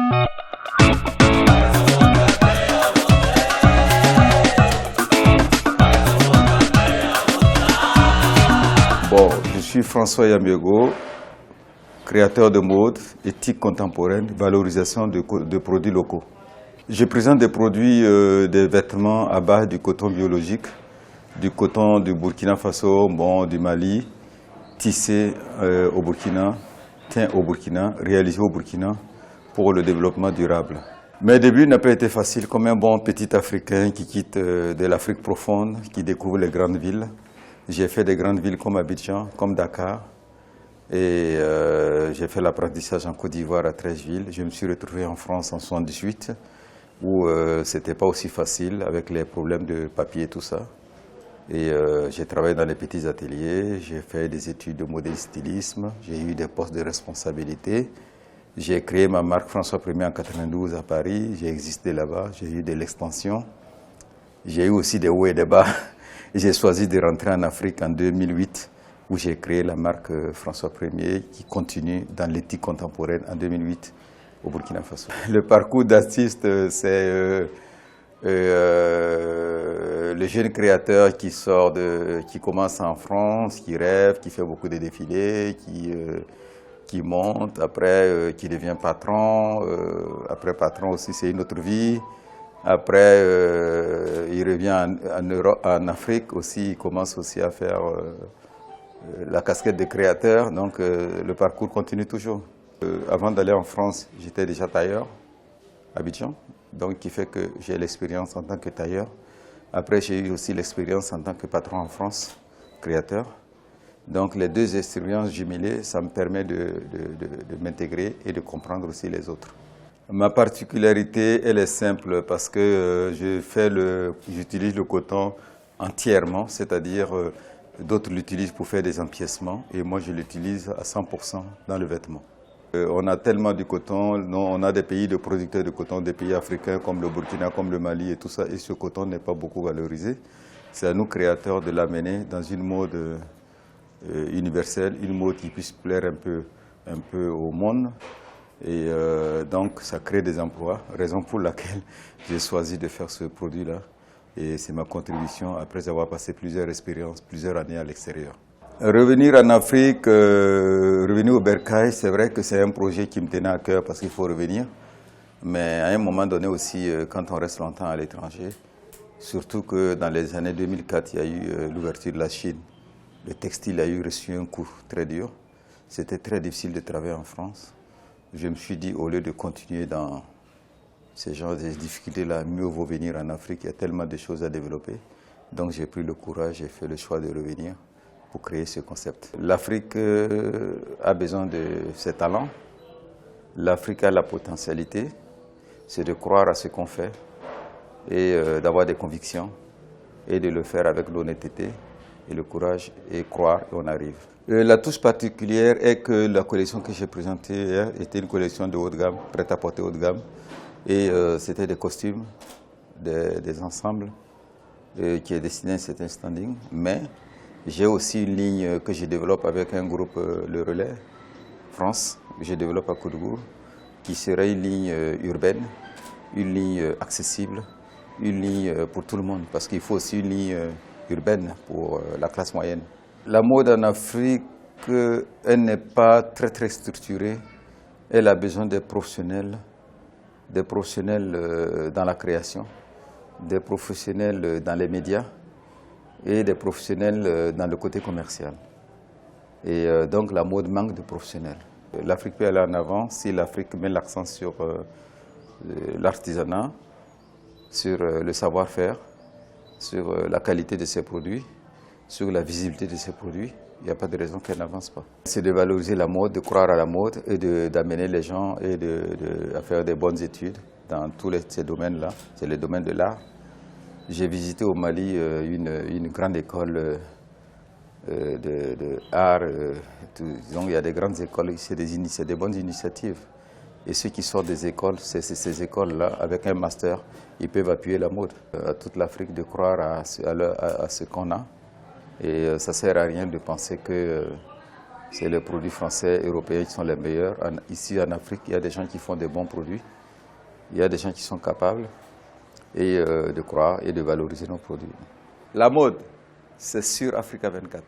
Bon, je suis François Yambiego, créateur de mode, éthique contemporaine, valorisation de produits locaux. Je présente des produits, des vêtements à base du coton biologique, du coton du Burkina Faso, bon, du Mali, tissé au Burkina, teint au Burkina, réalisé au Burkina pour le développement durable. Mes débuts n'ont pas été faciles comme un bon petit Africain qui quitte de l'Afrique profonde, qui découvre les grandes villes. J'ai fait des grandes villes comme Abidjan, comme Dakar. Et j'ai fait l'apprentissage en Côte d'Ivoire à 13 villes. Je me suis retrouvé en France en 1978, où c'était pas aussi facile avec les problèmes de papier et tout ça. Et j'ai travaillé dans les petits ateliers, j'ai fait des études de modèle stylisme, j'ai eu des postes de responsabilité. J'ai créé ma marque François Ier en 92 à Paris, j'ai existé là-bas, j'ai eu de l'expansion. J'ai eu aussi des hauts et des bas. J'ai choisi de rentrer en Afrique en 2008, où j'ai créé la marque François Ier, qui continue dans l'éthique contemporaine en 2008 au Burkina Faso. Le parcours d'artiste, c'est le jeune créateur qui commence en France, qui rêve, qui fait beaucoup de défilés, qui monte, après qui devient patron. Après patron aussi, c'est une autre vie. Après, il revient en Afrique aussi, il commence aussi à faire la casquette de créateur, donc le parcours continue toujours. Avant d'aller en France, j'étais déjà tailleur à Abidjan, donc qui fait que j'ai l'expérience en tant que tailleur. Après, j'ai eu aussi l'expérience en tant que patron en France, créateur. Donc les deux expériences jumelées, ça me permet de m'intégrer et de comprendre aussi les autres. Ma particularité, elle est simple parce que j'utilise le coton entièrement, c'est-à-dire d'autres l'utilisent pour faire des empiècements et moi je l'utilise à 100% dans le vêtement. On a tellement de coton, on a des pays de producteurs de coton, des pays africains comme le Burkina, comme le Mali et tout ça, et ce coton n'est pas beaucoup valorisé. C'est à nous créateurs de l'amener dans une mode universelle, une mode qui puisse plaire un peu au monde. Et donc ça crée des emplois, raison pour laquelle j'ai choisi de faire ce produit-là. Et c'est ma contribution après avoir passé plusieurs expériences, plusieurs années à l'extérieur. Revenir en Afrique, revenir au Bercail, c'est vrai que c'est un projet qui me tenait à cœur parce qu'il faut revenir. Mais à un moment donné aussi, quand on reste longtemps à l'étranger, surtout que dans les années 2004, il y a eu l'ouverture de la Chine. Le textile a reçu un coup très dur. C'était très difficile de travailler en France. Je me suis dit, au lieu de continuer dans ces genres de difficultés-là, mieux vaut venir en Afrique, il y a tellement de choses à développer. Donc j'ai pris le courage et fait le choix de revenir pour créer ce concept. L'Afrique a besoin de ses talents, l'Afrique a la potentialité, c'est de croire à ce qu'on fait et d'avoir des convictions et de le faire avec l'honnêteté et le courage et croire et on arrive. La touche particulière est que la collection que j'ai présentée hier était une collection de haut de gamme, prêt-à-porter haut de gamme. Et c'était des costumes, des ensembles qui est destiné à un certain standing. Mais j'ai aussi une ligne que je développe avec un groupe, Le Relais France, que je développe à Côte-d'Ivoire, qui serait une ligne urbaine, une ligne accessible, une ligne pour tout le monde, parce qu'il faut aussi une ligne urbaine pour la classe moyenne. La mode en Afrique, elle n'est pas très structurée. Elle a besoin des professionnels dans la création, des professionnels dans les médias et des professionnels dans le côté commercial. Et donc la mode manque de professionnels. L'Afrique peut aller en avant si l'Afrique met l'accent sur l'artisanat, sur le savoir-faire, sur la qualité de ses produits, sur la visibilité de ses produits. Il n'y a pas de raison qu'elle n'avance pas. C'est de valoriser la mode, de croire à la mode et d'amener les gens et à faire des bonnes études dans tous ces domaines-là. C'est le domaine de l'art. J'ai visité au Mali une grande école d'art. Il y a des grandes écoles, c'est des bonnes initiatives. Et ceux qui sortent des écoles, ces écoles-là, avec un master, ils peuvent appuyer la mode. À toute l'Afrique de croire à ce qu'on a. Et ça ne sert à rien de penser que C'est les produits français, européens qui sont les meilleurs. Ici en Afrique, il y a des gens qui font des bons produits. Il y a des gens qui sont capables de croire et de valoriser nos produits. La mode, c'est sur Africa 24.